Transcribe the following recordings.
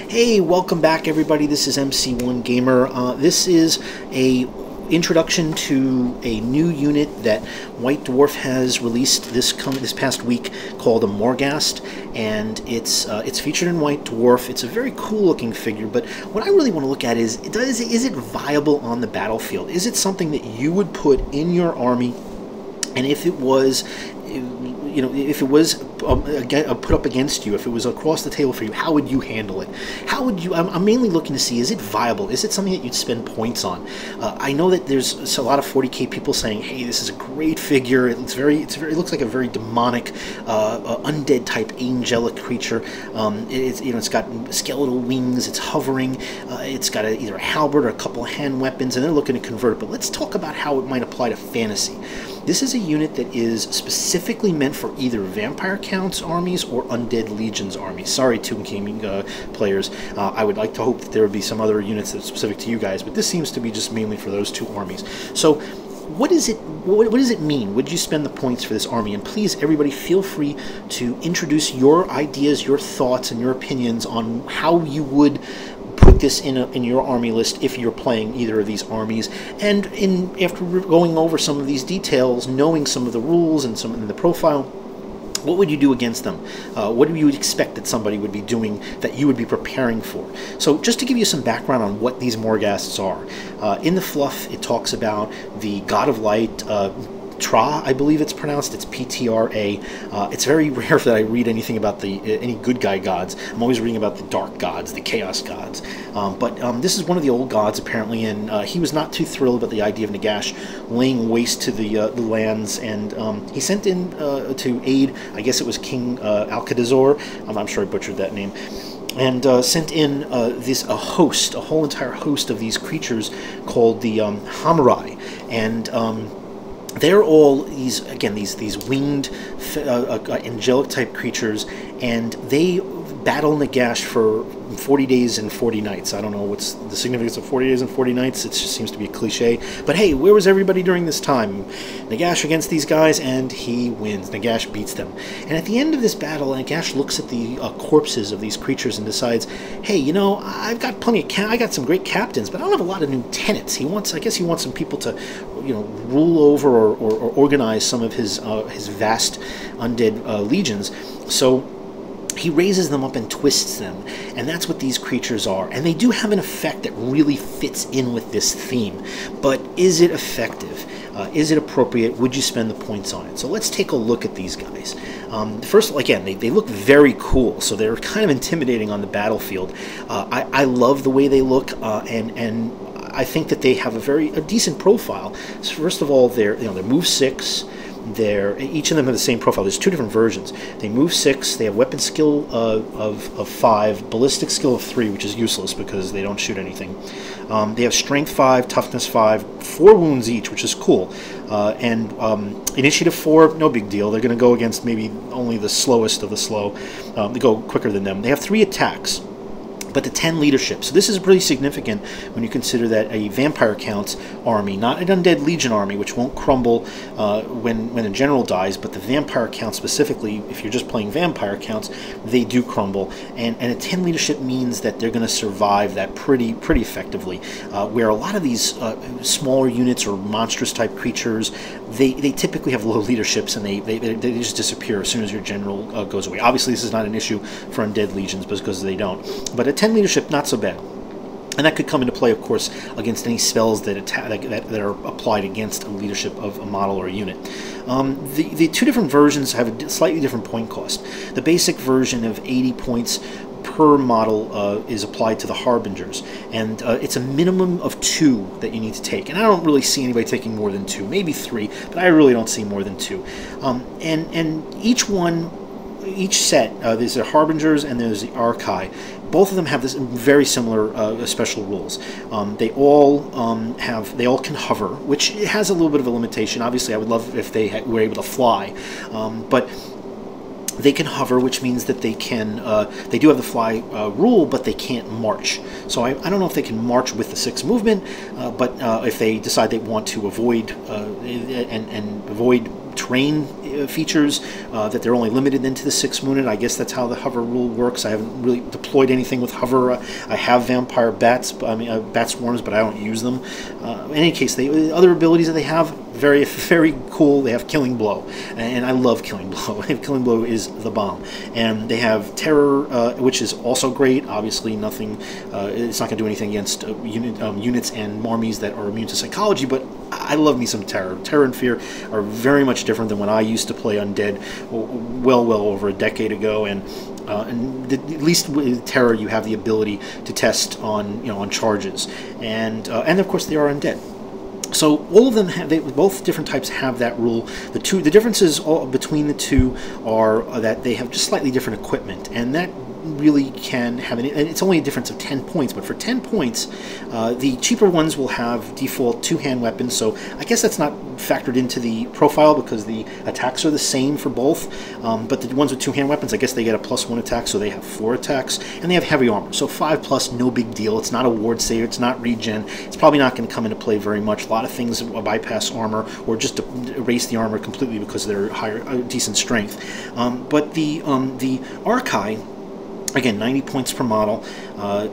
Hey, welcome back everybody. This is MC1 Gamer. This is a introduction to a new unit that White Dwarf has released this past week called a Morghast, and it's featured in White Dwarf. It's a very cool looking figure, but what I really want to look at is it viable on the battlefield? Is it something that you would put in your army? And if it was, if it was put up against you, if it was across the table for you, how would you handle it? How would you? I'm mainly looking to see, is it viable? Is it something that you'd spend points on? I know that there's a lot of 40k people saying, "Hey, this is a great figure. It looks like a very demonic, undead type angelic creature. It's got skeletal wings. It's hovering. It's got either a halberd or a couple of hand weapons, and they're looking to convert it. But let's talk about how it might apply to fantasy. This is a unit that is specifically meant for either Vampire Counts armies or Undead Legions armies. Sorry, Tomb King players. I would like to hope that there would be some other units that are specific to you guys, but this seems to be just mainly for those two armies. So, what does it mean? Would you spend the points for this army? And please, everybody, feel free to introduce your ideas, your thoughts, and your opinions on how you would put this in your army list if you're playing either of these armies. And after going over some of these details, knowing some of the rules and some in the profile, what would you do against them? What do you expect that somebody would be doing that you would be preparing for? So just to give you some background on what these Morghasts are. In the fluff, it talks about the God of Light, Tra, I believe it's pronounced. It's P-T-R-A. It's very rare that I read anything about any good guy gods. I'm always reading about the dark gods, the chaos gods. But this is one of the old gods, apparently, and he was not too thrilled about the idea of Nagash laying waste to the lands, and he sent in to aid, I guess it was King Alcadazor. I'm sure I butchered that name. And sent in a whole entire host of these creatures called the Hamurai. And they're all these winged angelic type creatures, and they battle Nagash for 40 days and 40 nights. I don't know what's the significance of 40 days and 40 nights. It just seems to be a cliche. But hey, where was everybody during this time? Nagash against these guys, and he wins. Nagash beats them. And at the end of this battle, Nagash looks at the corpses of these creatures and decides, hey, I've got plenty of I got some great captains, but I don't have a lot of lieutenants. I guess he wants some people to, rule over or organize some of his vast undead legions. So he raises them up and twists them, and that's what these creatures are. And they do have an effect that really fits in with this theme. But is it effective? Is it appropriate? Would you spend the points on it? So let's take a look at these guys. First of all, again, they look very cool, so they're kind of intimidating on the battlefield. I love the way they look, and I think that they have a decent profile. So first of all, they're move 6. Each of them have the same profile. There's two different versions. They move 6. They have weapon skill of 5, ballistic skill of 3, which is useless because they don't shoot anything. They have strength 5, toughness 5, 4 wounds each, which is cool. And initiative 4, no big deal. They're going to go against maybe only the slowest of the slow. They go quicker than them. They have 3 attacks, but the 10 leadership. So this is pretty significant when you consider that a Vampire Counts army, not an Undead Legion army, which won't crumble when a general dies, but the Vampire Counts specifically, if you're just playing Vampire Counts, they do crumble. And a 10 leadership means that they're going to survive that pretty effectively. Where a lot of these smaller units or monstrous type creatures, they typically have low leaderships, and they just disappear as soon as your general goes away. Obviously, this is not an issue for Undead Legions because they don't. But a 10 leadership, not so bad. And that could come into play, of course, against any spells that are applied against a leadership of a model or a unit. The two different versions have a slightly different point cost. The basic version of 80 points per model is applied to the Harbingers, and it's a minimum of 2 that you need to take. And I don't really see anybody taking more than 2, maybe 3, but I really don't see more than 2. And each set, there's the Harbingers and there's the Archai. Both of them have this very similar special rules. They all can hover, which has a little bit of a limitation. Obviously, I would love if they were able to fly, but they can hover, which means that they do have the fly rule, but they can't march. So I don't know if they can march with the 6 movement, but if they decide they want to avoid terrain features, that they're only limited into the 6 Mooned. I guess that's how the hover rule works. I haven't really deployed anything with hover. I have vampire bats, bat swarms, but I don't use them. In any case, other abilities that they have, very, very cool. They have Killing Blow, and I love Killing Blow. Killing Blow is the bomb. And they have Terror, which is also great. Obviously, nothing. It's not going to do anything against units and armies that are immune to psychology, but I love me some Terror. Terror and Fear are very much different than when I used to play Undead well over a decade ago, and at least with Terror, you have the ability to test on on charges, and of course they are Undead. So all of them both different types have that rule. The differences between the two are that they have just slightly different equipment, and that really can have and it's only a difference of 10 points, but for 10 points the cheaper ones will have default 2-hand weapons, so I guess that's not factored into the profile because the attacks are the same for both, but the ones with 2-hand weapons, I guess they get a +1 attack, so they have 4 attacks, and they have heavy armor, so 5+, no big deal. It's not a ward save, it's not regen, it's probably not going to come into play very much. A lot of things bypass armor or just erase the armor completely because they're decent strength, but the Archai, again, 90 points per model.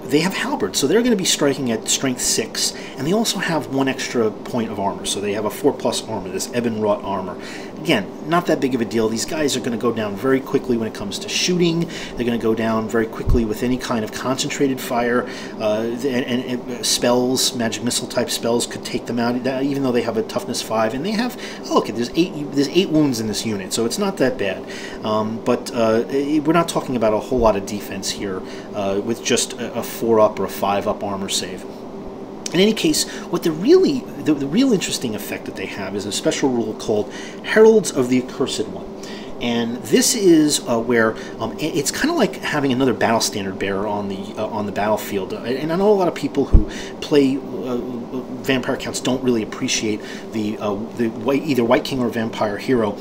They have halberds, so they're going to be striking at strength 6, and they also have 1 extra point of armor, so they have a 4+ armor, this ebon wrought armor. Again, not that big of a deal. These guys are going to go down very quickly when it comes to shooting. They're going to go down very quickly with any kind of concentrated fire, and spells, magic missile type spells could take them out, even though they have a toughness 5, and they have, look, there's 8 wounds in this unit, so it's not that bad. But we're not talking about a whole lot of defense here with just a 4-up or a 5-up armor save. In any case, what the real interesting effect that they have is a special rule called Heralds of the Accursed One. And this is where it's kind of like having another battle standard bearer on the battlefield. And I know a lot of people who play Vampire Counts don't really appreciate the either White King or Vampire Hero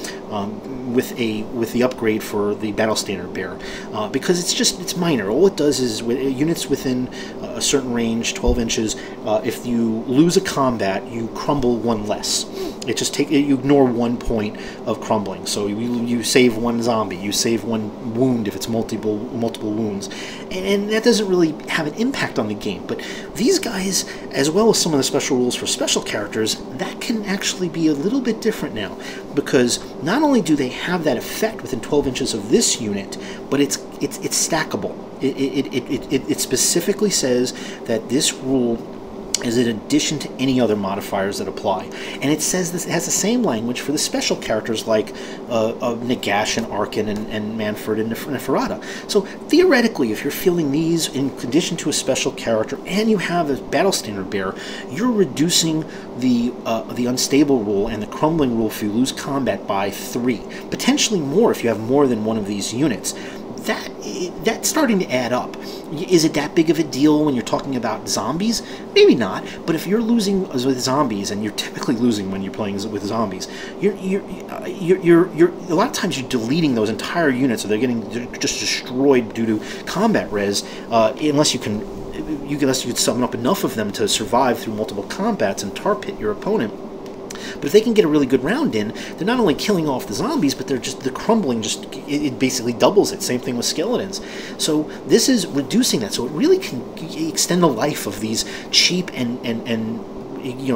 with the upgrade for the battle standard bearer, because it's minor. All it does is units within a certain range, 12 inches. If you lose a combat, you crumble 1 less. You ignore 1 point of crumbling. So you save 1 zombie, you save 1 wound if it's multiple wounds, and that doesn't really have an impact on the game. But these guys, as well as some of the special rules for special characters, that can actually be a little bit different now, because not only do they have that effect within 12 inches of this unit, but it's stackable. It specifically says that this rule is in addition to any other modifiers that apply. And it says this, it has the same language for the special characters like Nagash and Arkin and Manfred and Neferata. So theoretically, if you're feeling these in addition to a special character and you have a battle standard bearer, you're reducing the unstable rule and the crumbling rule if you lose combat by 3. Potentially more if you have more than one of these units. That's starting to add up. Is it that big of a deal when you're talking about zombies? Maybe not. But if you're losing with zombies, and you're typically losing when you're playing with zombies, you're a lot of times you're deleting those entire units, or they're getting just destroyed due to combat res, unless you can summon up enough of them to survive through multiple combats and tar pit your opponent. But if they can get a really good round in, they're not only killing off the zombies, but the crumbling it basically doubles it. Same thing with skeletons. So this is reducing that. So it really can extend the life of these cheap and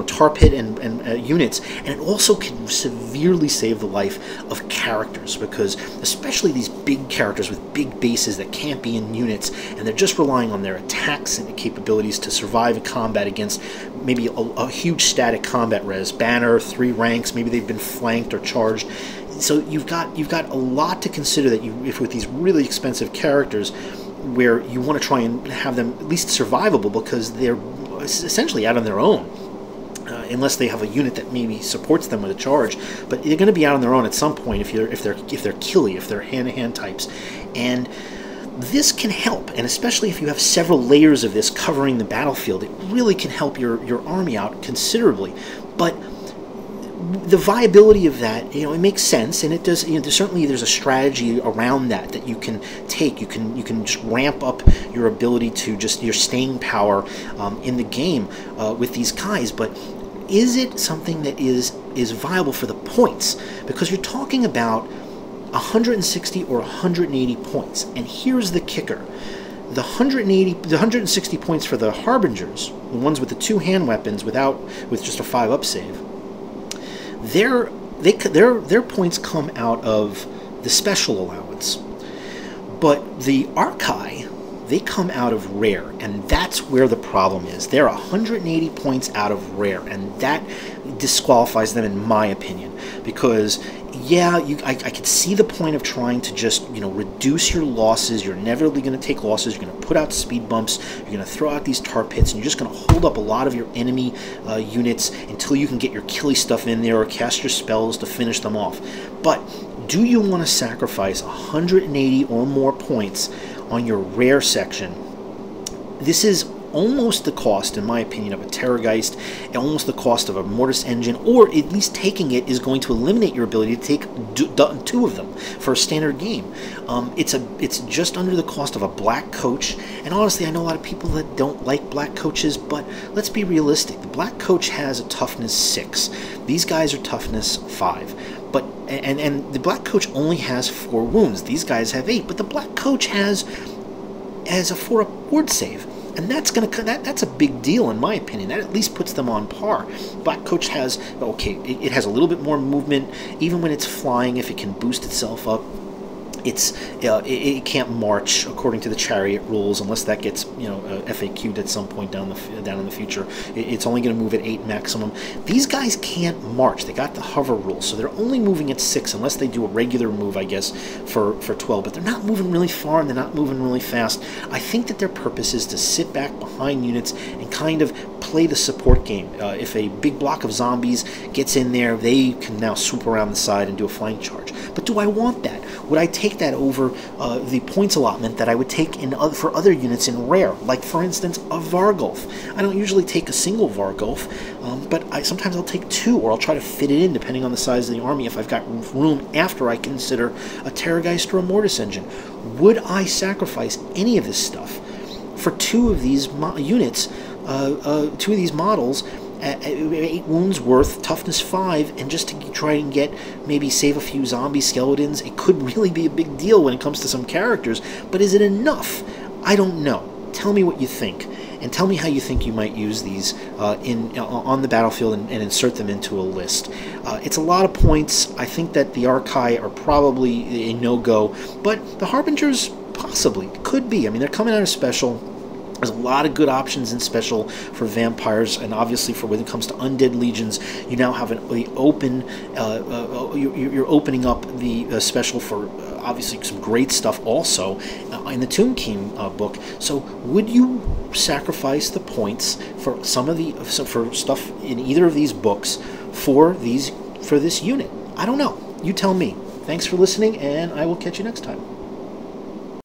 tar pit and units, and it also can severely save the life of characters, because especially these big characters with big bases that can't be in units, and they're just relying on their attacks and capabilities to survive a combat against maybe a huge static combat res, banner, 3 ranks, maybe they've been flanked or charged. So you've got a lot to consider that if with these really expensive characters, where you want to try and have them at least survivable, because they're essentially out on their own. Unless they have a unit that maybe supports them with a charge, but they're going to be out on their own at some point if they're killy, if they're hand-to-hand types, and this can help. And especially if you have several layers of this covering the battlefield, it really can help your army out considerably. But the viability of that, it makes sense, and it does. There's a strategy around that you can take. You can just ramp up your ability to your staying power in the game with these guys, but is it something that is viable for the points? Because you're talking about 160 or 180 points, and here's the kicker. The 160 points for the Harbingers, the ones with the 2 hand weapons with just a 5-up save, their points come out of the special allowance. But the Archai, they come out of rare, and that's where the problem is. They're 180 points out of rare, and that disqualifies them, in my opinion, because yeah, I could see the point of trying to just, reduce your losses. You're inevitably going to take losses. You're going to put out speed bumps. You're going to throw out these tar pits, and you're just going to hold up a lot of your enemy units until you can get your killy stuff in there or cast your spells to finish them off. But do you want to sacrifice 180 or more points on your rare section? This is almost the cost, in my opinion, of a Terrorgeist, and almost the cost of a Mortis engine, or at least taking it is going to eliminate your ability to take 2 of them for a standard game. It's just under the cost of a black coach, and honestly, I know a lot of people that don't like black coaches, but let's be realistic. The black coach has a toughness 6. These guys are toughness 5. But and the black coach only has 4 wounds. These guys have 8, but the black coach has a 4-up ward save. And that's a big deal, in my opinion. That at least puts them on par. Black Coach has, it has a little bit more movement. Even when it's flying, if it can boost itself up, it can't march according to the chariot rules unless that gets FAQ'd at some point down in the future. It's only going to move at 8 maximum. These guys can't march. They got the hover rule, so they're only moving at 6 unless they do a regular move, I guess, for 12. But they're not moving really far and they're not moving really fast. I think that their purpose is to sit back behind units and kind of play the support game. If a big block of zombies gets in there, they can now swoop around the side and do a flank charge. But do I want that? Would I take that over the points allotment that I would take for other units in rare, like for instance a Vargulf? I don't usually take a single Vargulf, but sometimes I'll take 2, or I'll try to fit it in depending on the size of the army if I've got room after I consider a Terrorgeist or a Mortis engine. Would I sacrifice any of this stuff for 2 of these units, 2 of these models, 8 wounds worth, toughness 5, and just to try and maybe save a few zombie skeletons? It could really be a big deal when it comes to some characters, but is it enough? I don't know. Tell me what you think, and tell me how you think you might use these on the battlefield and insert them into a list. It's a lot of points. I think that the Archai are probably a no-go, but the Harbingers possibly could be. I mean, they're coming out of special. There's a lot of good options in special for vampires, and obviously for when it comes to undead legions, you now have you're opening up the special for obviously some great stuff also in the Tomb King book. So would you sacrifice the points for for stuff in either of these books for this unit? I don't know. You tell me. Thanks for listening, and I will catch you next time.